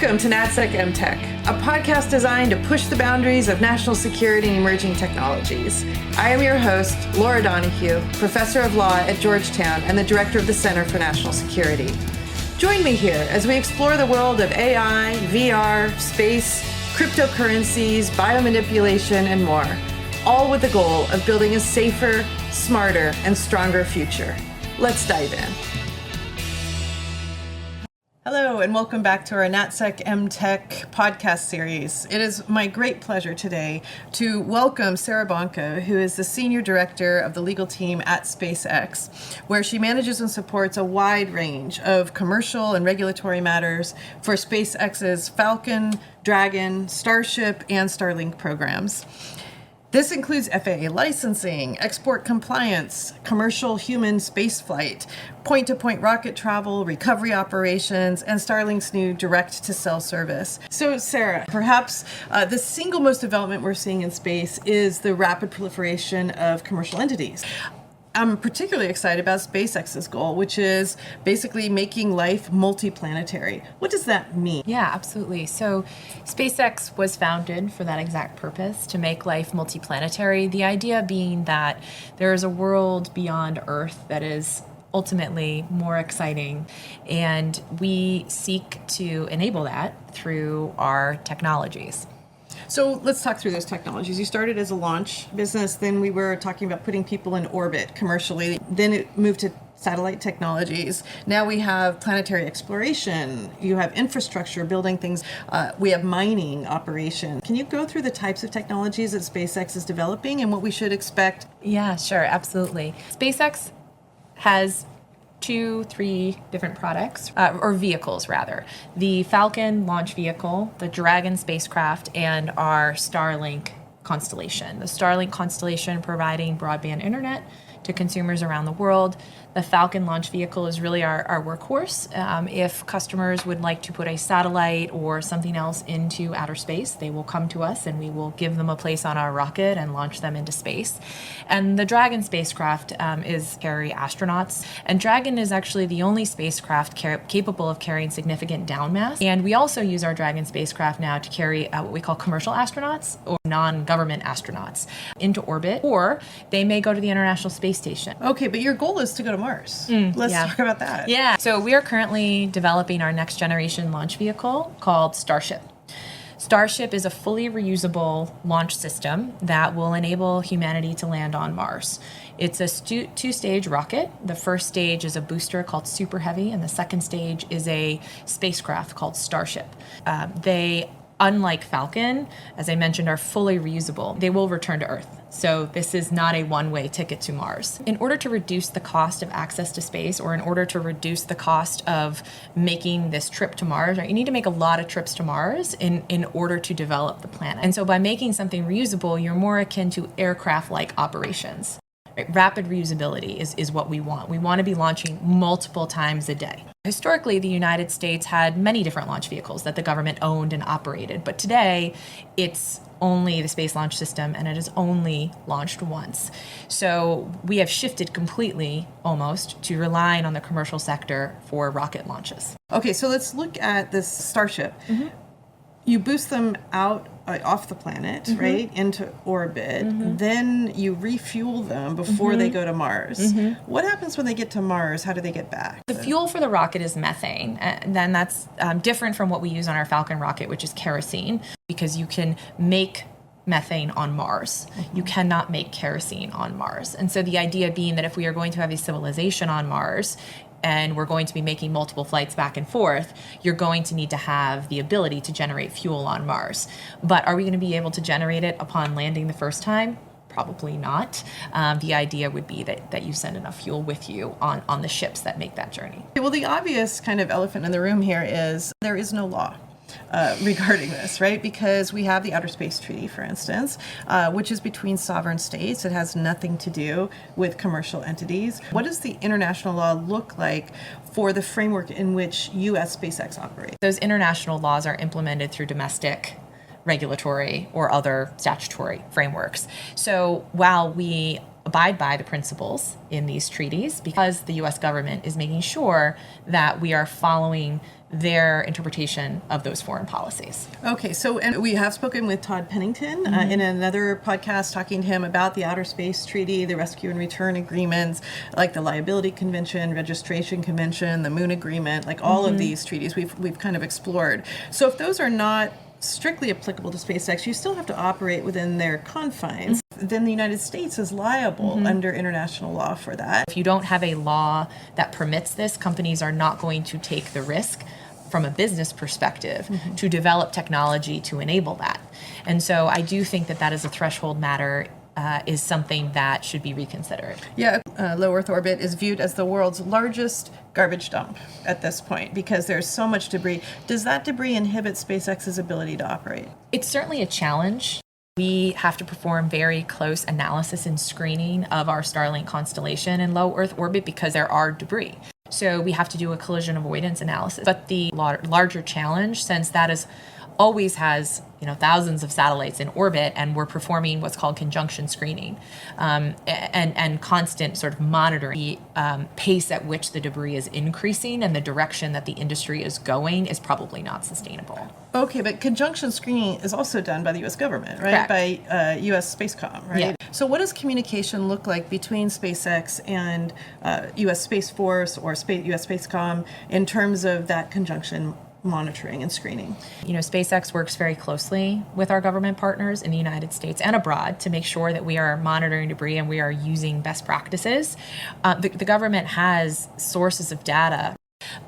Welcome to NatSec EmTech, a podcast designed to push the boundaries of national security and emerging technologies. I am your host, Laura Donohue, professor of law at Georgetown and the director of the Center for National Security. Join me here as we explore the world of AI, VR, space, cryptocurrencies, biomanipulation, and more, all with the goal of building a safer, smarter, and stronger future. Let's dive in. Hello, and welcome back to our NatSec EmTech podcast series. It is my great pleasure today to welcome Sarah Banco, who is the Senior Director of the legal team at SpaceX, where she manages and supports a wide range of commercial and regulatory matters for SpaceX's Falcon, Dragon, Starship, and Starlink programs. This includes FAA licensing, export compliance, commercial human spaceflight, point-to-point rocket travel, recovery operations, and Starlink's new direct-to-cell service. So, Sarah, perhaps the single most development we're seeing in space is the rapid proliferation of commercial entities. I'm particularly excited about SpaceX's goal, which is basically making life multiplanetary. What does that mean? Yeah, absolutely. So SpaceX was founded for that exact purpose, to make life multiplanetary. The idea being that there is a world beyond Earth that is ultimately more exciting, and we seek to enable that through our technologies. So let's talk through those technologies. You started as a launch business, then we were talking about putting people in orbit commercially, then it moved to satellite technologies. Now we have planetary exploration, you have infrastructure, building things, we have mining operation. Can you go through the types of technologies that SpaceX is developing and what we should expect? Yeah, sure, absolutely. SpaceX has 2-3 different products, or vehicles rather. The Falcon launch vehicle, the Dragon spacecraft, and our Starlink constellation. The Starlink constellation providing broadband internet to consumers around the world. The Falcon launch vehicle is really our workhorse. If customers would like to put a satellite or something else into outer space, they will come to us and we will give them a place on our rocket and launch them into space. And the Dragon spacecraft is carry astronauts. And Dragon is actually the only spacecraft capable of carrying significant down mass. And we also use our Dragon spacecraft now to carry what we call commercial astronauts or non-government astronauts into orbit, or they may go to the International Space Station. Okay, but your goal is to go to Mars. Let's talk about that. Yeah. So we are currently developing our next generation launch vehicle called Starship. Starship is a fully reusable launch system that will enable humanity to land on Mars. It's a two-stage rocket. The first stage is a booster called Super Heavy, and the second stage is a spacecraft called Starship. They, unlike Falcon, as I mentioned, are fully reusable. They will return to Earth. So this is not a one-way ticket to Mars. In order to reduce the cost of access to space, or in order to reduce the cost of making this trip to Mars, right, you need to make a lot of trips to Mars in order to develop the planet. And so by making something reusable, you're more akin to aircraft-like operations. Right? Rapid reusability is what we want. We want to be launching multiple times a day. Historically, the United States had many different launch vehicles that the government owned and operated, but today it's only the Space Launch System, and it is only launched once. So we have shifted completely, almost, to relying on the commercial sector for rocket launches. Okay, so let's look at this Starship. Mm-hmm. You boost them out off the planet, mm-hmm. right, into orbit. Mm-hmm. Then you refuel them before mm-hmm. they go to Mars. Mm-hmm. What happens when they get to Mars? How do they get back? The fuel for the rocket is methane. And then that's different from what we use on our Falcon rocket, which is kerosene, because you can make methane on Mars. Mm-hmm. You cannot make kerosene on Mars. And so the idea being that if we are going to have a civilization on Mars, and we're going to be making multiple flights back and forth, you're going to need to have the ability to generate fuel on Mars. But are we going to be able to generate it upon landing the first time? Probably not. The idea would be that you send enough fuel with you on the ships that make that journey. Well, the obvious kind of elephant in the room here is there is no law regarding this, right? Because we have the Outer Space Treaty, for instance, which is between sovereign states. It has nothing to do with commercial entities. What does the international law look like for the framework in which U.S. SpaceX operates? Those international laws are implemented through domestic regulatory or other statutory frameworks. So while we abide by the principles in these treaties because the U.S. government is making sure that we are following their interpretation of those foreign policies. Okay, so and we have spoken with Todd Pennington in another podcast, talking to him about the Outer Space Treaty, the Rescue and Return Agreements, like the Liability Convention, Registration Convention, the Moon Agreement, like all of these treaties we've kind of explored. So if those are not strictly applicable to SpaceX, you still have to operate within their confines. Then the United States is liable under international law for that. If you don't have a law that permits this, companies are not going to take the risk from a business perspective to develop technology to enable that. And so I do think that that is a threshold matter, is something that should be reconsidered. Yeah, low Earth orbit is viewed as the world's largest garbage dump at this point because there's so much debris. Does that debris inhibit SpaceX's ability to operate? It's certainly a challenge. We have to perform very close analysis and screening of our Starlink constellation in low Earth orbit because there are debris. So we have to do a collision avoidance analysis. But the larger challenge, since that is always has thousands of satellites in orbit, and we're performing what's called conjunction screening and constant sort of monitoring the pace at which the debris is increasing and the direction that the industry is going is probably not sustainable. Okay, but conjunction screening is also done by the U.S. government, right? Correct. By U.S. Spacecom, right? Yeah. So what does communication look like between SpaceX and U.S. Space Force or U.S. Spacecom in terms of that conjunction monitoring and screening? SpaceX works very closely with our government partners in the United States and abroad to make sure that we are monitoring debris and we are using best practices. The government has sources of data,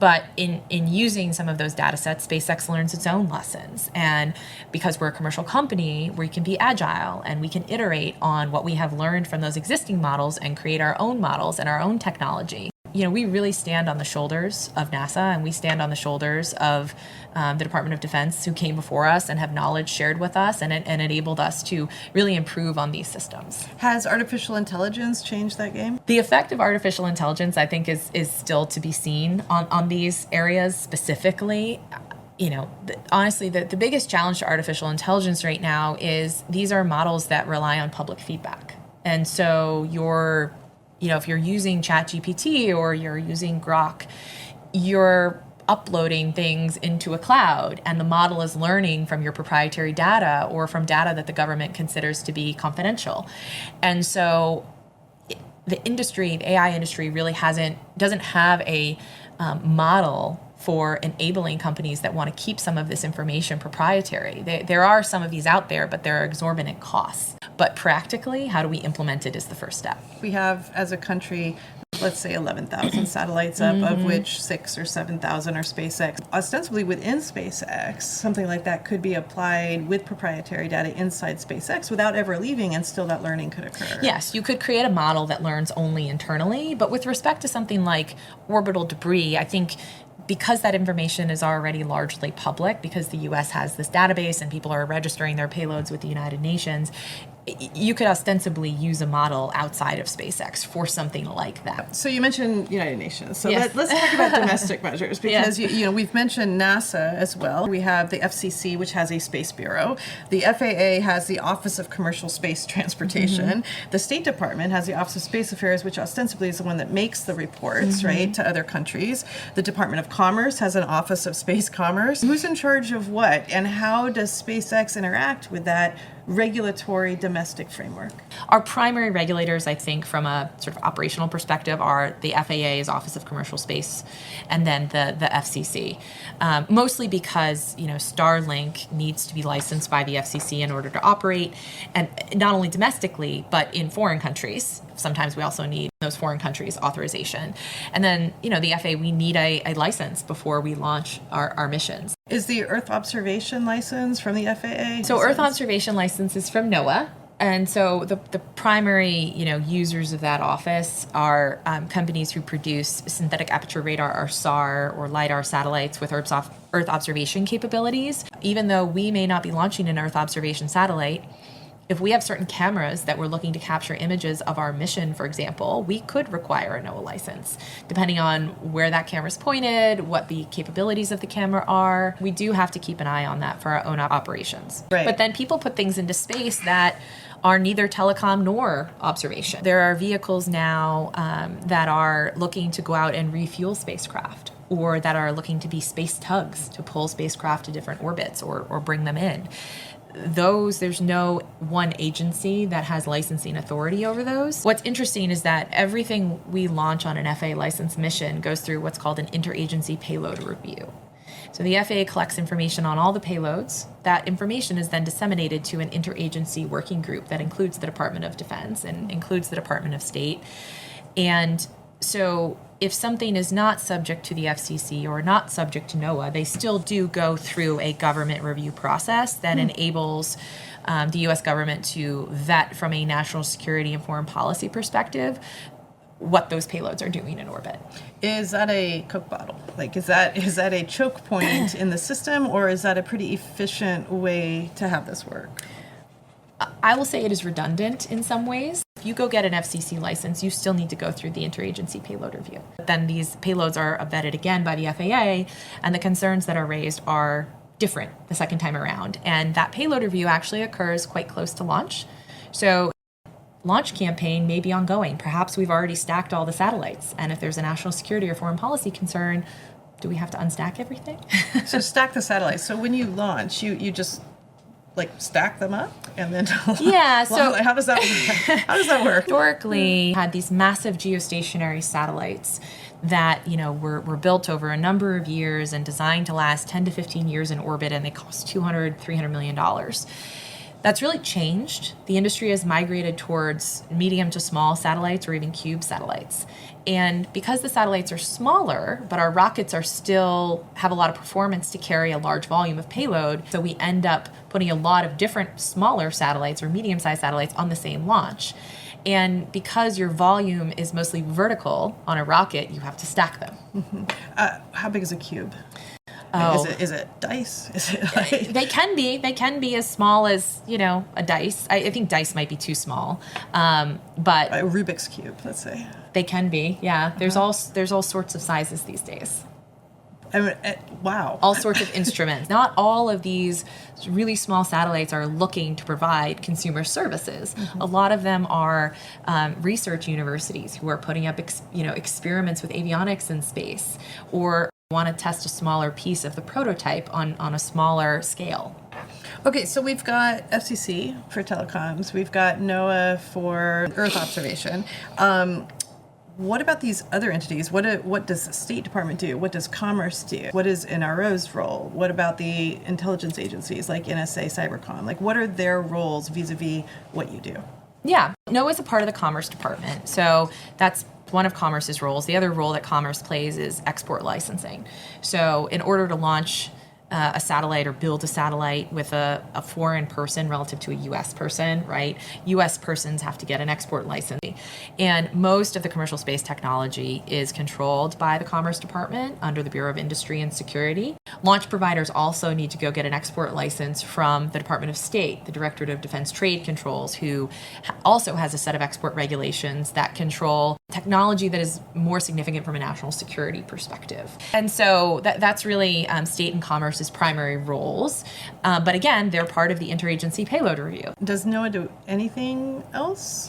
but in using some of those data sets, SpaceX learns its own lessons. And because we're a commercial company, we can be agile and we can iterate on what we have learned from those existing models and create our own models and our own technology. We really stand on the shoulders of NASA, and we stand on the shoulders of the Department of Defense, who came before us and have knowledge shared with us and enabled us to really improve on these systems. Has artificial intelligence changed that game? The effect of artificial intelligence, I think, is still to be seen on these areas specifically. Honestly, the biggest challenge to artificial intelligence right now is these are models that rely on public feedback. And so if you're using ChatGPT or you're using Grok, you're uploading things into a cloud and the model is learning from your proprietary data or from data that the government considers to be confidential. And so the AI industry really doesn't have a model for enabling companies that want to keep some of this information proprietary. There are some of these out there, but there are exorbitant costs. But practically, how do we implement it is the first step. We have, as a country, let's say 11,000 satellites up, of which 6,000 or 7,000 are SpaceX. Ostensibly within SpaceX, something like that could be applied with proprietary data inside SpaceX without ever leaving, and still that learning could occur. Yes, you could create a model that learns only internally, but with respect to something like orbital debris, I think because that information is already largely public, because the U.S. has this database and people are registering their payloads with the United Nations, you could ostensibly use a model outside of SpaceX for something like that. So you mentioned United Nations. So yes. let's talk about domestic measures, because we've mentioned NASA as well. We have the FCC, which has a space bureau. The FAA has the Office of Commercial Space Transportation. The State Department has the Office of Space Affairs, which ostensibly is the one that makes the reports, right, to other countries. The Department of Commerce has an Office of Space Commerce. Who's in charge of what, and how does SpaceX interact with that regulatory domestic framework? Our primary regulators, I think, from a sort of operational perspective, are the FAA's Office of Commercial Space and then the FCC. Mostly because, Starlink needs to be licensed by the FCC in order to operate, and not only domestically, but in foreign countries. Sometimes we also need those foreign countries' authorization. And then, the FAA, we need a license before we launch our missions. Is the Earth observation license from the FAA? So Earth observation license is from NOAA. And so the primary, users of that office are companies who produce synthetic aperture radar, or SAR, or LiDAR satellites with Earth observation capabilities. Even though we may not be launching an Earth observation satellite, If we have certain cameras that we're looking to capture images of our mission, for example, we could require a NOAA license, depending on where that camera's pointed, what the capabilities of the camera are. We do have to keep an eye on that for our own operations. Right. But then people put things into space that are neither telecom nor observation. There are vehicles now that are looking to go out and refuel spacecraft, or that are looking to be space tugs to pull spacecraft to different orbits or bring them in. There's no one agency that has licensing authority over those. What's interesting is that everything we launch on an FAA licensed mission goes through what's called an interagency payload review. So the FAA collects information on all the payloads. That information is then disseminated to an interagency working group that includes the Department of Defense and includes the Department of State. And so if something is not subject to the FCC or not subject to NOAA, they still do go through a government review process that enables the U.S. government to vet from a national security and foreign policy perspective what those payloads are doing in orbit. Is that a Coke bottle? Like, is that a choke point in the system, or is that a pretty efficient way to have this work? I will say it is redundant in some ways. If you go get an FCC license, you still need to go through the interagency payload review. But then these payloads are vetted again by the FAA, and the concerns that are raised are different the second time around. And that payload review actually occurs quite close to launch. So launch campaign may be ongoing. Perhaps we've already stacked all the satellites. And if there's a national security or foreign policy concern, do we have to unstack everything? So stack the satellites. So when you launch, you just like stack them up and then Yeah, so how does that work? Historically had these massive geostationary satellites that were built over a number of years and designed to last 10 to 15 years in orbit, and they cost $200-300 million. That's really changed. The industry has migrated towards medium to small satellites or even cube satellites. And because the satellites are smaller, but our rockets are still have a lot of performance to carry a large volume of payload, so we end up putting a lot of different smaller satellites or medium-sized satellites on the same launch. And because your volume is mostly vertical on a rocket, you have to stack them. Mm-hmm. How big is a cube? Oh. Is it dice? Is it like... They can be as small as a dice. I think dice might be too small, but a Rubik's cube, let's say. They can be. Yeah, there's all sorts of sizes these days. I mean, wow. All sorts of instruments. Not all of these really small satellites are looking to provide consumer services. Mm-hmm. A lot of them are research universities who are putting up experiments with avionics in space, or want to test a smaller piece of the prototype on a smaller scale. Okay, so we've got FCC for telecoms. We've got NOAA for Earth observation. What about these other entities? What does the State Department do? What does Commerce do? What is NRO's role? What about the intelligence agencies like NSA, Cybercom? Like, what are their roles vis-a-vis what you do? Yeah, NOAA is a part of the Commerce Department, so that's one of Commerce's roles. The other role that Commerce plays is export licensing. So in order to launch a satellite or build a satellite with a foreign person relative to a U.S. person, right? U.S. persons have to get an export license. And most of the commercial space technology is controlled by the Commerce Department under the Bureau of Industry and Security. Launch providers also need to go get an export license from the Department of State, the Directorate of Defense Trade Controls, who also has a set of export regulations that control technology that is more significant from a national security perspective. And so that's really state and commerce's primary roles. But again, they're part of the interagency payload review. Does NOAA do anything else?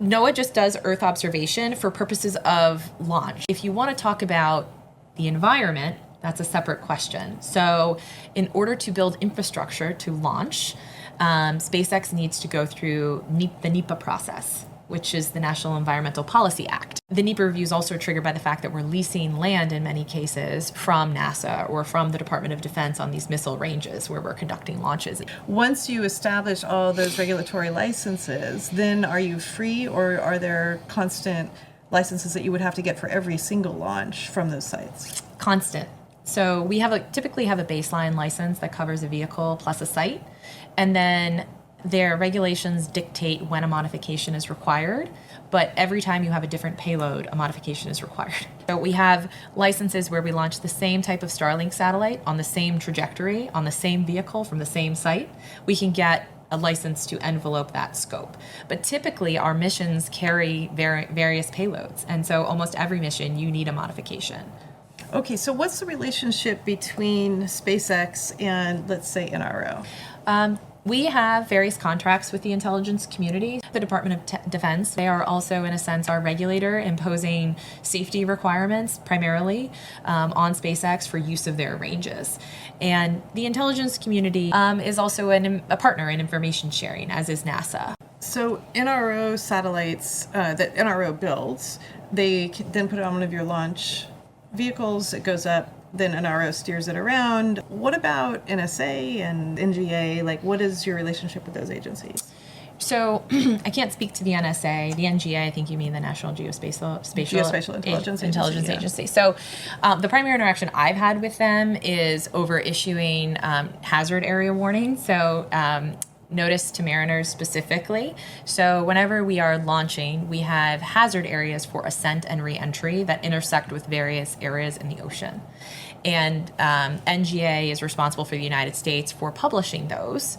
NOAA just does Earth observation for purposes of launch. If you want to talk about the environment, that's a separate question. So in order to build infrastructure to launch, SpaceX needs to go through the NEPA process, which is the National Environmental Policy Act. The NEPA review is also triggered by the fact that we're leasing land in many cases from NASA or from the Department of Defense on these missile ranges where we're conducting launches. Once you establish all those regulatory licenses, then are you free, or are there constant licenses that you would have to get for every single launch from those sites? Constant. So we typically have a baseline license that covers a vehicle plus a site, and then their regulations dictate when a modification is required, but every time you have a different payload, a modification is required. So we have licenses where we launch the same type of Starlink satellite on the same trajectory, on the same vehicle from the same site. We can get a license to envelope that scope. But typically, our missions carry various payloads. And so almost every mission, you need a modification. Okay, so what's the relationship between SpaceX and, let's say, NRO? We have various contracts with the intelligence community. The Department of Defense, they are also, in a sense, our regulator, imposing safety requirements primarily on SpaceX for use of their ranges. And the intelligence community is also a partner in information sharing, as is NASA. So NRO satellites that NRO builds, they then put it on one of your launch vehicles, it goes up, then NRO steers it around. What about NSA and NGA? Like, what is your relationship with those agencies? So I can't speak to the NSA. The NGA, I think you mean the National Geospatial Intelligence Agency. So the primary interaction I've had with them is over issuing hazard area warnings. So notice to mariners specifically. So whenever we are launching, we have hazard areas for ascent and re-entry that intersect with various areas in the ocean. And NGA is responsible for the United States for publishing those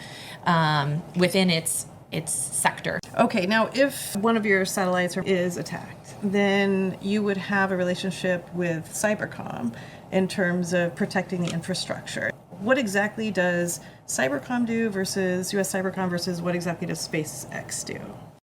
within its sector. Okay, now if one of your satellites is attacked, then you would have a relationship with Cybercom in terms of protecting the infrastructure. What exactly does Cybercom do versus US Cybercom versus what exactly does SpaceX do?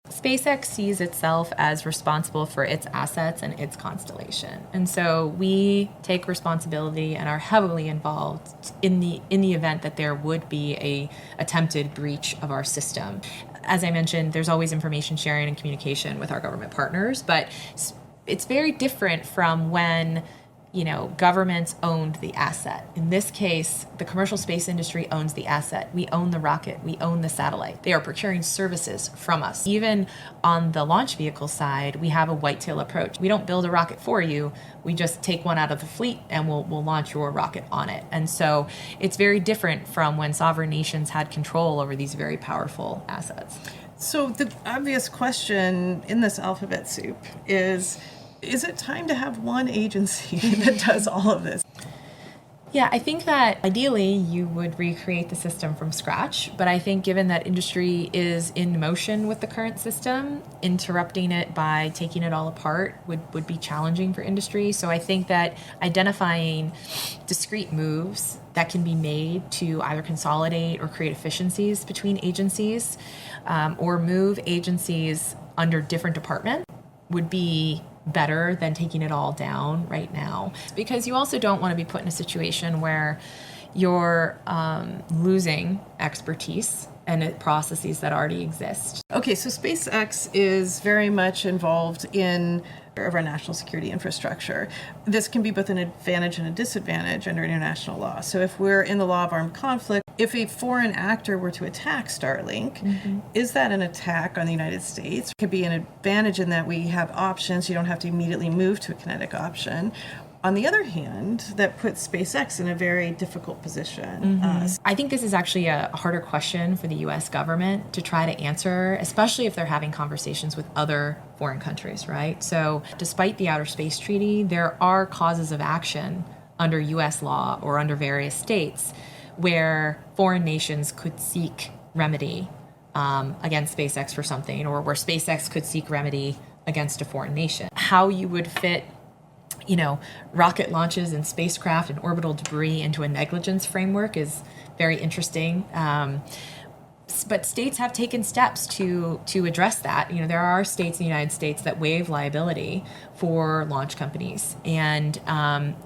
SpaceX sees itself as responsible for its assets and its constellation. And so we take responsibility and are heavily involved in the event that there would be a attempted breach of our system. As I mentioned, there's always information sharing and communication with our government partners, but it's very different from when governments owned the asset. In this case, the commercial space industry owns the asset. We own the rocket. We own the satellite. They are procuring services from us. Even on the launch vehicle side, we have a whitetail approach. We don't build a rocket for you. We just take one out of the fleet and we'll launch your rocket on it. And so it's very different from when sovereign nations had control over these very powerful assets. So the obvious question in this alphabet soup is it time to have one agency that does all of this? Yeah, I think that ideally you would recreate the system from scratch, but I think given that industry is in motion with the current system, interrupting it by taking it all apart would be challenging for industry. So I think that identifying discrete moves that can be made to either consolidate or create efficiencies between agencies or move agencies under different departments would be better than taking it all down right now, because you also don't want to be put in a situation where you're losing expertise and processes that already exist. Okay, so SpaceX is very much involved in of our national security infrastructure. This can be both an advantage and a disadvantage under international law. So if we're in the law of armed conflict, if a foreign actor were to attack Starlink, is that an attack on the United States? It could be an advantage in that we have options. You don't have to immediately move to a kinetic option. On the other hand, that puts SpaceX in a very difficult position. I think this is actually a harder question for the U.S. government to try to answer, especially if they're having conversations with other foreign countries, right? So despite the Outer Space Treaty, there are causes of action under U.S. law or under various states where foreign nations could seek remedy against SpaceX for something, or where SpaceX could seek remedy against a foreign nation. How you would fit rocket launches and spacecraft and orbital debris into a negligence framework is very interesting. But states have taken steps to address that. There are states in the United States that waive liability for launch companies, and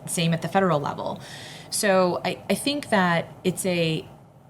same at the federal level. So I think that it's a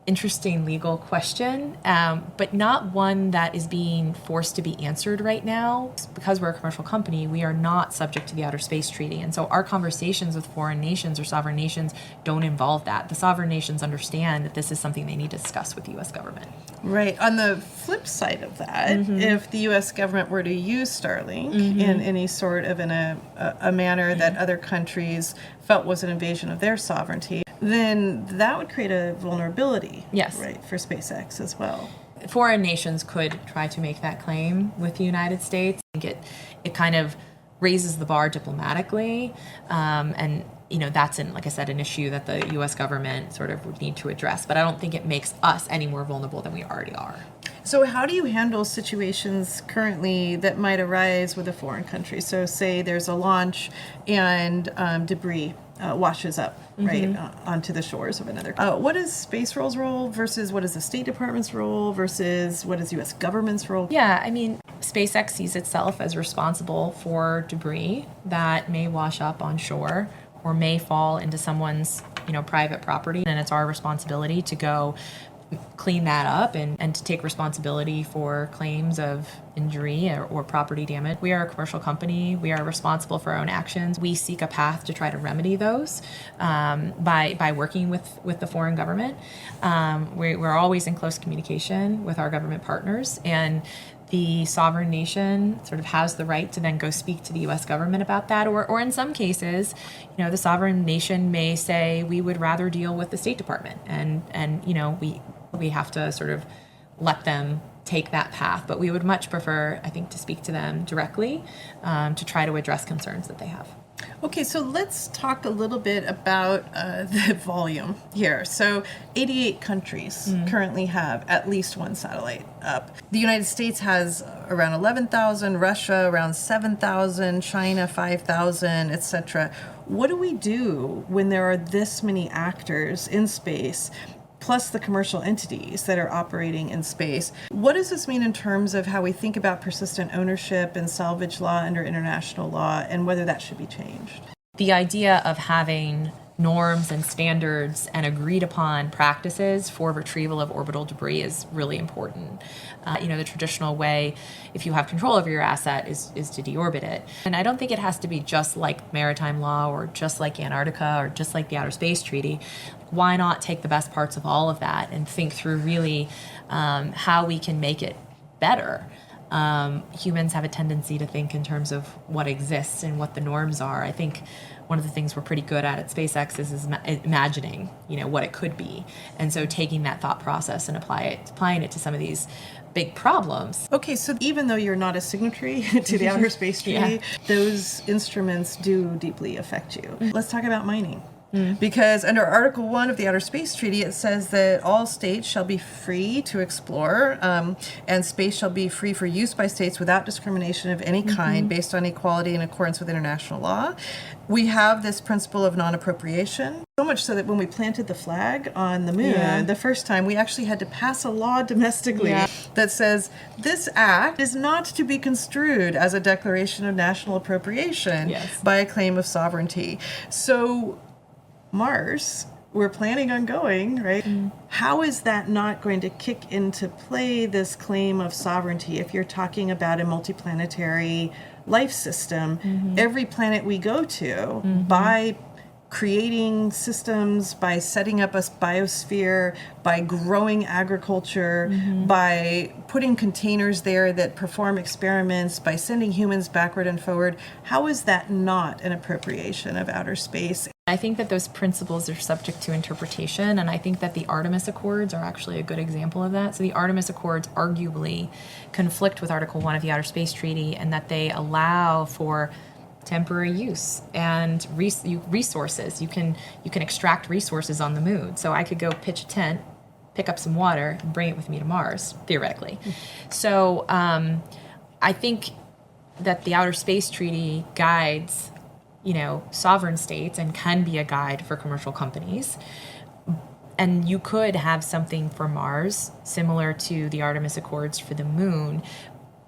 interesting legal question, but not one that is being forced to be answered right now. Because we're a commercial company, we are not subject to the Outer Space Treaty. And so our conversations with foreign nations or sovereign nations don't involve that. The sovereign nations understand that this is something they need to discuss with the U.S. government. Right. On the flip side of that, if the U.S. government were to use Starlink in any sort of a manner that other countries felt was an invasion of their sovereignty, then that would create a vulnerability, right, for SpaceX as well. Foreign nations could try to make that claim with the United States. I think it kind of raises the bar diplomatically, and that's like I said, an issue that the U.S. government sort of would need to address. But I don't think it makes us any more vulnerable than we already are. So how do you handle situations currently that might arise with a foreign country? So say there's a launch and debris washes up, right, onto the shores of another. What is Space Roll's role versus what is the State Department's role versus what is U.S. government's role? Yeah, I mean, SpaceX sees itself as responsible for debris that may wash up on shore or may fall into someone's, private property. And it's our responsibility to go clean that up and to take responsibility for claims of injury or property damage. We are a commercial company. We are responsible for our own actions. We seek a path to try to remedy those by working with the foreign government. We're always in close communication with our government partners, and the sovereign nation sort of has the right to then go speak to the U.S. government about that, or in some cases, the sovereign nation may say we would rather deal with the State Department, and we have to sort of let them take that path. But we would much prefer, I think, to speak to them directly to try to address concerns that they have. Okay, so let's talk a little bit about the volume here. So 88 countries currently have at least one satellite up. The United States has around 11,000, Russia around 7,000, China 5,000, etc. What do we do when there are this many actors in space, plus the commercial entities that are operating in space? What does this mean in terms of how we think about persistent ownership and salvage law under international law, and whether that should be changed? The idea of having norms and standards and agreed upon practices for retrieval of orbital debris is really important. The traditional way, if you have control over your asset, is to deorbit it. And I don't think it has to be just like maritime law or just like Antarctica or just like the Outer Space Treaty. Why not take the best parts of all of that and think through really how we can make it better? Humans have a tendency to think in terms of what exists and what the norms are. I think one of the things we're pretty good at SpaceX is imagining, what it could be. And so taking that thought process and applying it to some of these big problems. Okay, so even though you're not a signatory to the Outer Space Treaty, those instruments do deeply affect you. Let's talk about mining. Because under Article 1 of the Outer Space Treaty, it says that all states shall be free to explore, and space shall be free for use by states without discrimination of any kind based on equality in accordance with international law. We have this principle of non-appropriation, so much so that when we planted the flag on the moon the first time, we actually had to pass a law domestically that says this act is not to be construed as a declaration of national appropriation by a claim of sovereignty. So Mars, we're planning on going, right? How is that not going to kick into play this claim of sovereignty if you're talking about a multiplanetary life system? Every planet we go to, by creating systems, by setting up a biosphere, by growing agriculture, by putting containers there that perform experiments, by sending humans backward and forward, how is that not an appropriation of outer space? I think that those principles are subject to interpretation, and I think that the Artemis Accords are actually a good example of that. So the Artemis Accords arguably conflict with Article 1 of the Outer Space Treaty, and that they allow for temporary use and resources. You can extract resources on the moon. So I could go pitch a tent, pick up some water, and bring it with me to Mars, theoretically. So I think that the Outer Space Treaty guides sovereign states and can be a guide for commercial companies. And you could have something for Mars similar to the Artemis Accords for the moon.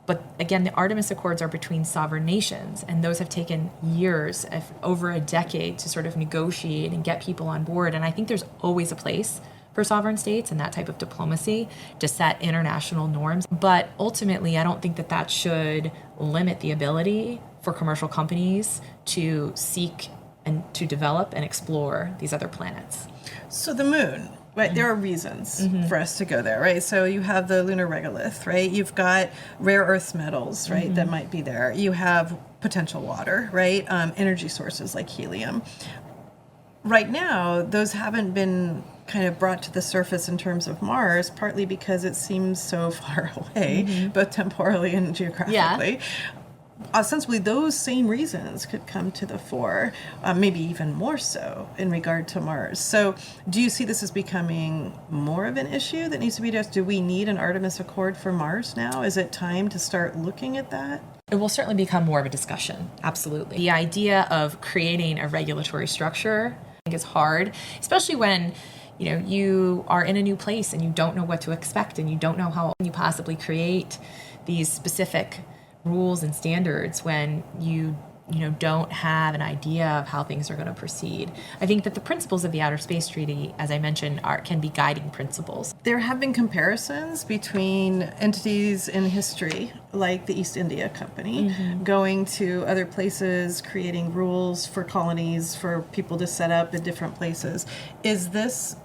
But again, the Artemis Accords are between sovereign nations, and those have taken years, over a decade, to sort of negotiate and get people on board. And I think there's always a place for sovereign states and that type of diplomacy to set international norms. But ultimately, I don't think that should limit the ability for commercial companies to seek and to develop and explore these other planets. So the moon, right? There are reasons for us to go there, right? So you have the lunar regolith, right? You've got rare earth metals, right, that might be there. You have potential water, right? Energy sources like helium. Right now, those haven't been kind of brought to the surface in terms of Mars, partly because it seems so far away, both temporally and geographically. ostensibly those same reasons could come to the fore, maybe even more so in regard to Mars. So do you see this as becoming more of an issue that needs to be addressed? Do we need an Artemis Accord for Mars now? Is it time to start looking at that? It will certainly become more of a discussion, absolutely. The idea of creating a regulatory structure, I think, is hard, especially when you are in a new place and you don't know what to expect and you don't know how you possibly create these specific rules and standards when you don't have an idea of how things are going to proceed. I think that the principles of the Outer Space Treaty, as I mentioned, can be guiding principles. There have been comparisons between entities in history, like the East India Company, going to other places, creating rules for colonies, for people to set up in different places. Is this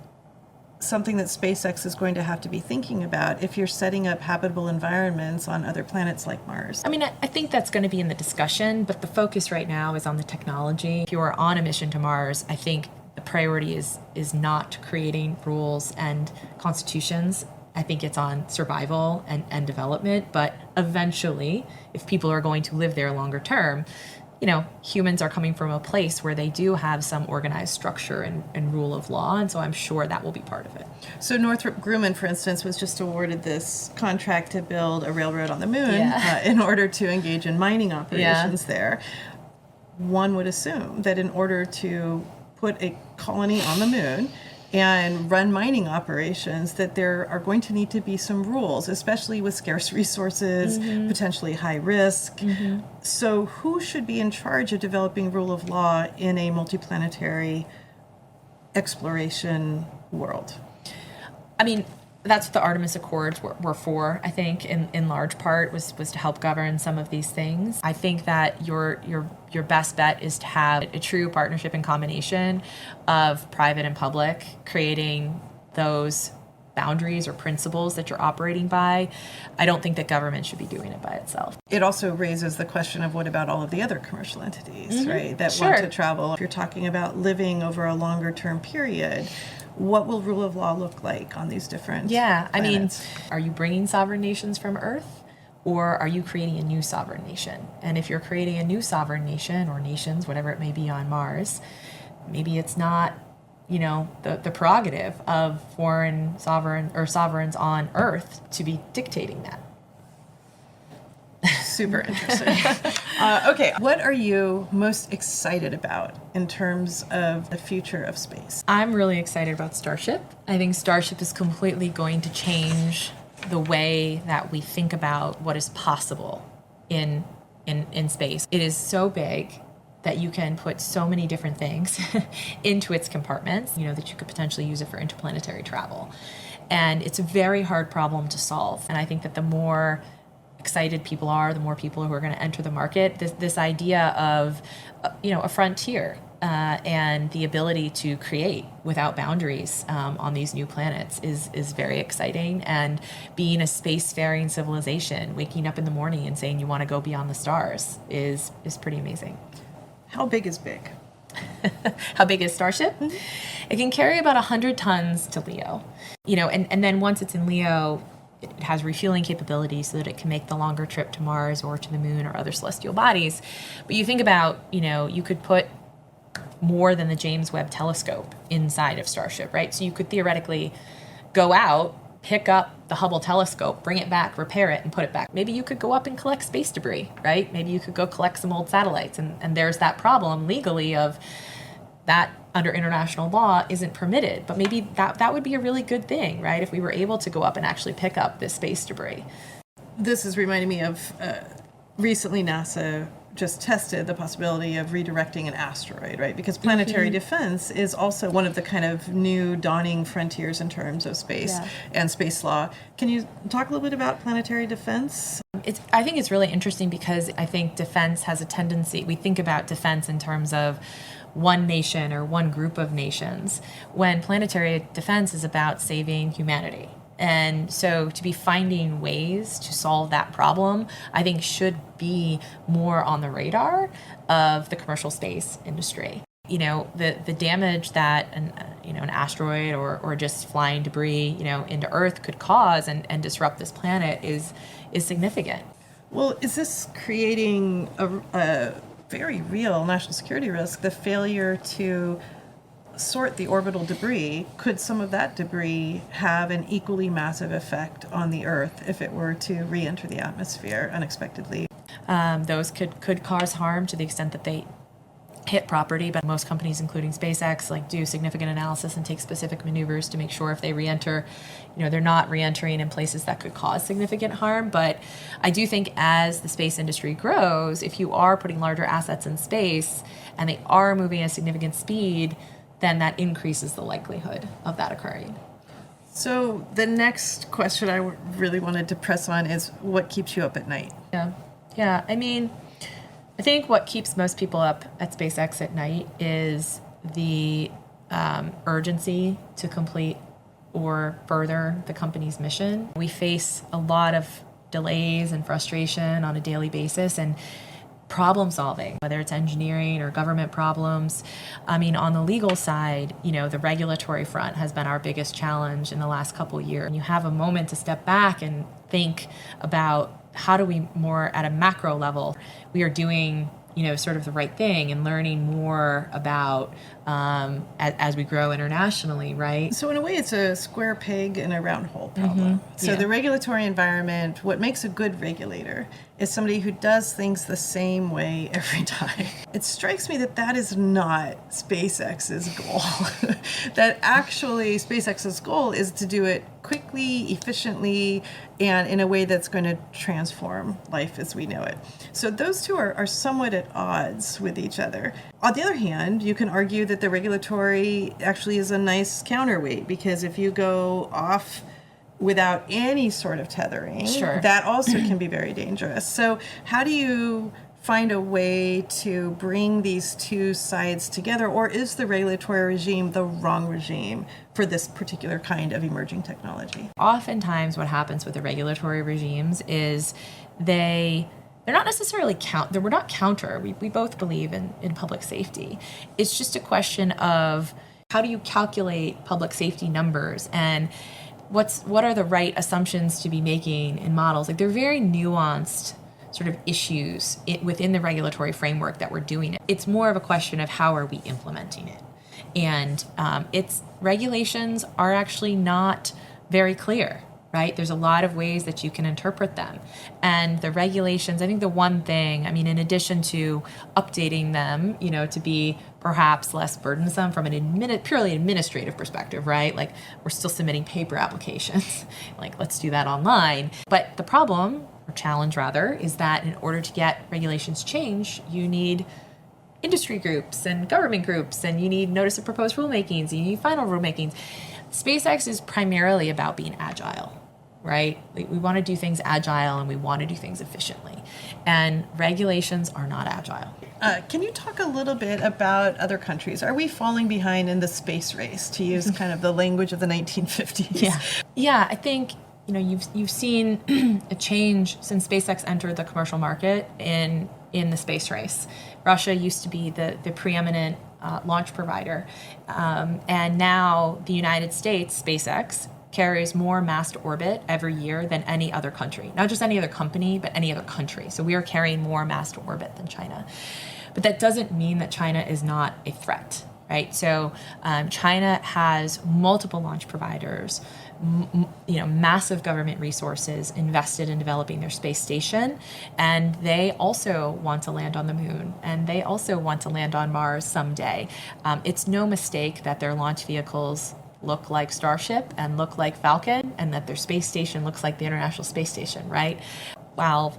something that SpaceX is going to have to be thinking about if you're setting up habitable environments on other planets like Mars? I mean, I think that's going to be in the discussion, but the focus right now is on the technology. If you are on a mission to Mars, I think the priority is not creating rules and constitutions. I think it's on survival and development, but eventually, if people are going to live there longer term, humans are coming from a place where they do have some organized structure and rule of law, and so I'm sure that will be part of it. So Northrop Grumman, for instance, was just awarded this contract to build a railroad on the moon in order to engage in mining operations there. One would assume that in order to put a colony on the moon and run mining operations, that there are going to need to be some rules, especially with scarce resources, potentially high risk. So who should be in charge of developing rule of law in a multiplanetary exploration world? I mean, that's what the Artemis Accords were for, I think, in large part, was to help govern some of these things. I think that your best bet is to have a true partnership and combination of private and public, creating those boundaries or principles that you're operating by. I don't think that government should be doing it by itself. It also raises the question of what about all of the other commercial entities, right, that want to travel? If you're talking about living over a longer term period, what will rule of law look like on these different planets? I mean, are you bringing sovereign nations from Earth, or are you creating a new sovereign nation? And if you're creating a new sovereign nation, or nations, whatever it may be on Mars, maybe it's not, the prerogative of foreign sovereigns on Earth to be dictating that. Super interesting. Okay, what are you most excited about in terms of the future of space? I'm really excited about Starship. I think Starship is completely going to change the way that we think about what is possible in space. It is so big that you can put so many different things into its compartments, that you could potentially use it for interplanetary travel. And it's a very hard problem to solve. And I think that the more excited people are, the more people who are going to enter the market. This idea of, a frontier and the ability to create without boundaries on these new planets is very exciting. And being a spacefaring civilization, waking up in the morning and saying you want to go beyond the stars is pretty amazing. How big is big? How big is Starship? It can carry about 100 tons to LEO. And then once it's in LEO, it has refueling capabilities so that it can make the longer trip to Mars or to the moon or other celestial bodies. But you think about, you could put more than the James Webb Telescope inside of Starship, right? So you could theoretically go out, pick up the Hubble telescope, bring it back, repair it, and put it back. Maybe you could go up and collect space debris, right? Maybe you could go collect some old satellites. And there's that problem legally of that under international law isn't permitted. But maybe that would be a really good thing, right? If we were able to go up and actually pick up this space debris. This is reminding me of recently NASA just tested the possibility of redirecting an asteroid, right? Because planetary defense is also one of the kind of new dawning frontiers in terms of space and space law. Can you talk a little bit about planetary defense? I think it's really interesting because I think defense has a tendency, we think about defense in terms of one nation or one group of nations, when planetary defense is about saving humanity. And so to be finding ways to solve that problem, I think should be more on the radar of the commercial space industry. The damage that an asteroid or just flying debris, into Earth could cause and disrupt this planet is significant. Well, is this creating a very real national security risk, the failure to sort the orbital debris? Could some of that debris have an equally massive effect on the Earth if it were to re-enter the atmosphere unexpectedly? Those could cause harm to the extent that they hit property, but most companies, including SpaceX, do significant analysis and take specific maneuvers to make sure if they re-enter, they're not re-entering in places that could cause significant harm. But I do think as the space industry grows, if you are putting larger assets in space and they are moving at a significant speed, then that increases the likelihood of that occurring. So the next question I really wanted to press on is, what keeps you up at night? Yeah. I think what keeps most people up at SpaceX at night is the urgency to complete or further the company's mission. We face a lot of delays and frustration on a daily basis, and problem solving, whether it's engineering or government problems. On the legal side, the regulatory front has been our biggest challenge in the last couple of years. You have a moment to step back and think about, how do we more at a macro level, we are doing, sort of the right thing and learning more about as we grow internationally, right? So in a way, it's a square peg in a round hole problem. So the regulatory environment, what makes a good regulator is somebody who does things the same way every time. It strikes me that is not SpaceX's goal. That actually SpaceX's goal is to do it quickly, efficiently, and in a way that's going to transform life as we know it. So those two are somewhat at odds with each other. On the other hand, you can argue that the regulatory actually is a nice counterweight, because if you go off without any sort of tethering, Sure, that also can be very dangerous. So how do you find a way to bring these two sides together, or is the regulatory regime the wrong regime for this particular kind of emerging technology? Oftentimes what happens with the regulatory regimes is they're not necessarily we're not counter. We both believe in public safety. It's just a question of, how do you calculate public safety numbers, and what are the right assumptions to be making in models? They're very nuanced sort of issues within the regulatory framework that we're doing it. It's more of a question of, how are we implementing it? And regulations are actually not very clear, right? There's a lot of ways that you can interpret them. And the regulations, I think the one thing, in addition to updating them, to be perhaps less burdensome from an purely administrative perspective, right? We're still submitting paper applications. Let's do that online. But the problem, or challenge rather, is that in order to get regulations changed, you need industry groups and government groups, and you need notice of proposed rulemakings, and you need final rulemakings. SpaceX is primarily about being agile, right? We want to do things agile, and we want to do things efficiently. And regulations are not agile. Can you talk a little bit about other countries? Are we falling behind in the space race, to use kind of the language of the 1950s? Yeah. I think you've seen a change since SpaceX entered the commercial market in the space race. Russia used to be the preeminent launch provider, and now the United States, SpaceX, carries more mass to orbit every year than any other country. Not just any other company, but any other country. So we are carrying more mass to orbit than China. But that doesn't mean that China is not a threat, right? So China has multiple launch providers, massive government resources invested in developing their space station, and they also want to land on the moon, and they also want to land on Mars someday. It's no mistake that their launch vehicles look like Starship and look like Falcon, and that their space station looks like the International Space Station, right? While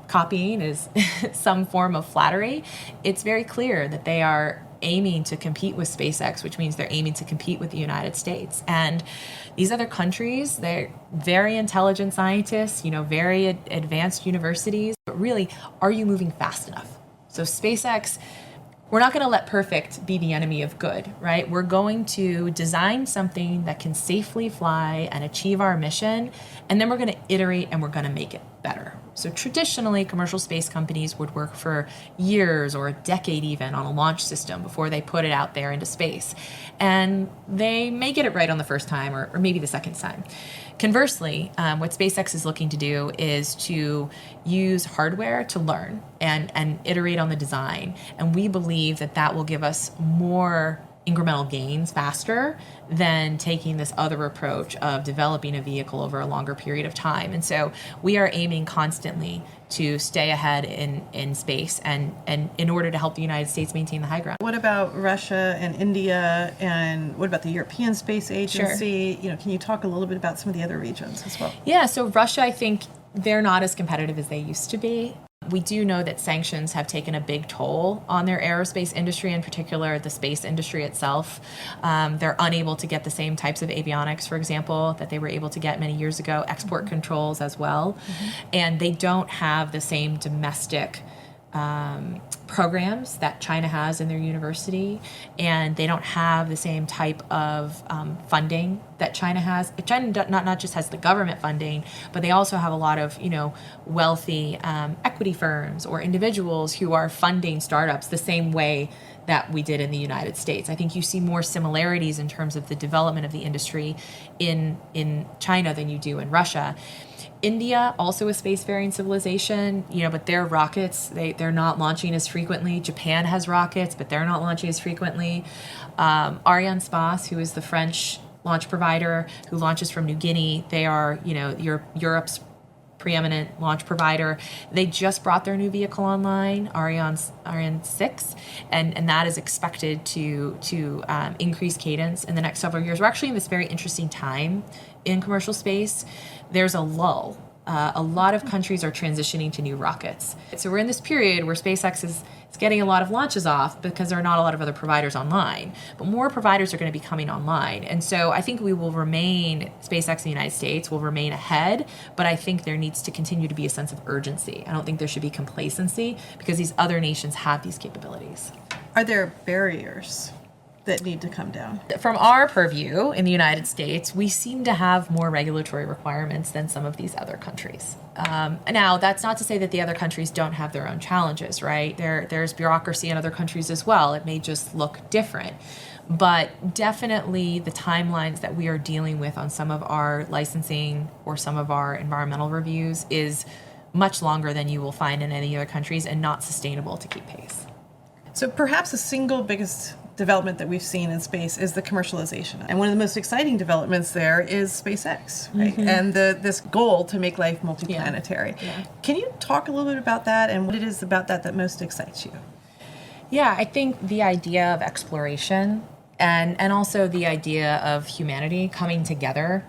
copying is some form of flattery, it's very clear that they are aiming to compete with SpaceX, which means they're aiming to compete with the United States. And these other countries, they're very intelligent scientists, very advanced universities, but really, are you moving fast enough? So SpaceX, we're not going to let perfect be the enemy of good, right? We're going to design something that can safely fly and achieve our mission, and then we're going to iterate and we're going to make it better. So traditionally, commercial space companies would work for years or a decade even on a launch system before they put it out there into space. And they may get it right on the first time or maybe the second time. Conversely, what SpaceX is looking to do is to use hardware to learn and iterate on the design. And we believe that that will give us more incremental gains faster than taking this other approach of developing a vehicle over a longer period of time. And so we are aiming constantly to stay ahead in space and in order to help the United States maintain the high ground. What about Russia and India, and what about the European Space Agency? Sure. You know, can you talk a little bit about some of the other regions as well? Yeah, so Russia, I think they're not as competitive as they used to be. We do know that sanctions have taken a big toll on their aerospace industry, in particular the space industry itself. They're unable to get the same types of avionics, for example, that they were able to get many years ago, export controls as well. And they don't have the same domestic programs that China has in their university, and they don't have the same type of funding that China has. China not just has the government funding, but they also have a lot of wealthy equity firms or individuals who are funding startups the same way that we did in the United States. I think you see more similarities in terms of the development of the industry in China than you do in Russia. India, also a spacefaring civilization, but their rockets, they're not launching as frequently. Japan has rockets, but they're not launching as frequently. Arianespace, who is the French launch provider who launches from New Guinea, they are, Europe's preeminent launch provider. They just brought their new vehicle online, Ariane 6, and that is expected to increase cadence in the next several years. We're actually in this very interesting time in commercial space. There's a lull. A lot of countries are transitioning to new rockets. So we're in this period where SpaceX is getting a lot of launches off because there are not a lot of other providers online. But more providers are going to be coming online. And so I think SpaceX in the United States will remain ahead, but I think there needs to continue to be a sense of urgency. I don't think there should be complacency because these other nations have these capabilities. Are there barriers that need to come down? From our purview in the United States, we seem to have more regulatory requirements than some of these other countries. Now, that's not to say that the other countries don't have their own challenges, right? There's bureaucracy in other countries as well. It may just look different. But definitely the timelines that we are dealing with on some of our licensing or some of our environmental reviews is much longer than you will find in any other countries and not sustainable to keep pace. So perhaps the single biggest development that we've seen in space is the commercialization. And one of the most exciting developments there is SpaceX, right? And this goal to make life multiplanetary. Yeah. Can you talk a little bit about that and what it is about that most excites you? Yeah, I think the idea of exploration and also the idea of humanity coming together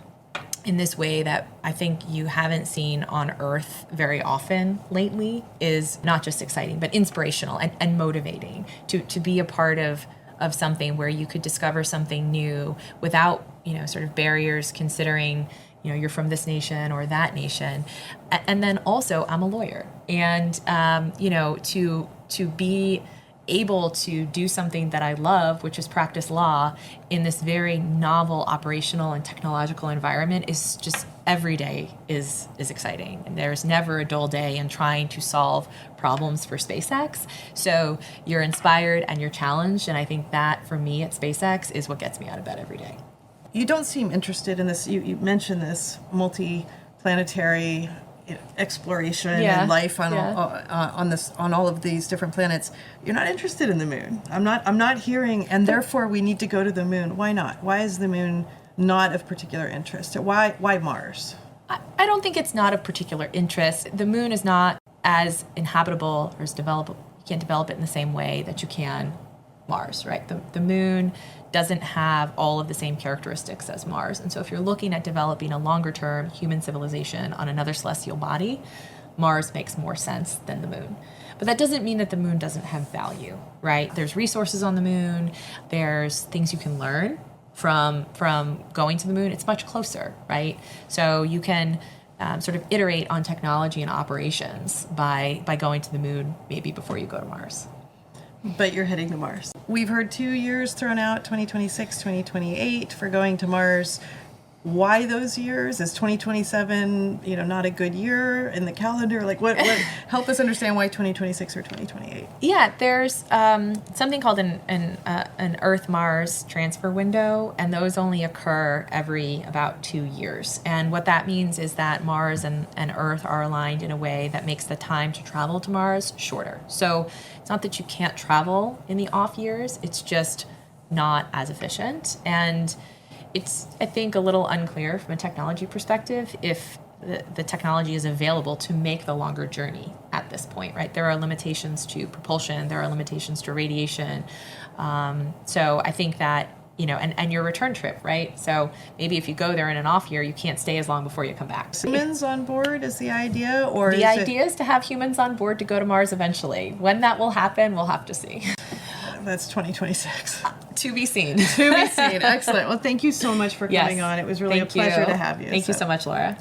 in this way that I think you haven't seen on Earth very often lately is not just exciting, but inspirational and motivating to be a part of something where you could discover something new without, sort of barriers considering, you're from this nation or that nation. And then also I'm a lawyer and, to be able to do something that I love, which is practice law in this very novel operational and technological environment is just every day is exciting. And there's never a dull day in trying to solve problems for SpaceX. So you're inspired and you're challenged. And I think that for me at SpaceX is what gets me out of bed every day. You don't seem interested in this. You mentioned this multi-planetary exploration and life on all of these different planets. You're not interested in the moon. I'm not hearing, and therefore we need to go to the moon. Why not? Why is the moon not of particular interest? Why Mars? I don't think it's not of particular interest. The moon is not as inhabitable or as developable. You can't develop it in the same way that you can Mars, right? The moon doesn't have all of the same characteristics as Mars. And so if you're looking at developing a longer term human civilization on another celestial body, Mars makes more sense than the moon. But that doesn't mean that the moon doesn't have value, right? There's resources on the moon. There's things you can learn from going to the moon. It's much closer, right? So you can sort of iterate on technology and operations by going to the moon maybe before you go to Mars. But you're heading to Mars. We've heard 2 years thrown out, 2026, 2028, for going to Mars. why those years? Is 2027, not a good year in the calendar? Like what help us understand why 2026 or 2028? Yeah, there's something called an Earth-Mars transfer window, and those only occur every about 2 years. And what that means is that Mars and Earth are aligned in a way that makes the time to travel to Mars shorter. So it's not that you can't travel in the off years, it's just not as efficient. And it's, I think, a little unclear from a technology perspective if the technology is available to make the longer journey at this point, right? There are limitations to propulsion, there are limitations to radiation. So I think that, and your return trip, right? So maybe if you go there in an off year, you can't stay as long before you come back. Humans on board is the idea, or the idea is to have humans on board to go to Mars eventually. When that will happen, we'll have to see. That's 2026. To be seen. To be seen. Excellent. Well, thank you so much for coming on. It was really a pleasure to have you. Thank you so much, Laura.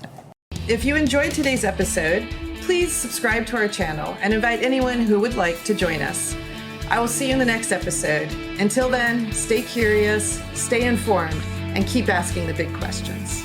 If you enjoyed today's episode, please subscribe to our channel and invite anyone who would like to join us. I will see you in the next episode. Until then, stay curious, stay informed, and keep asking the big questions.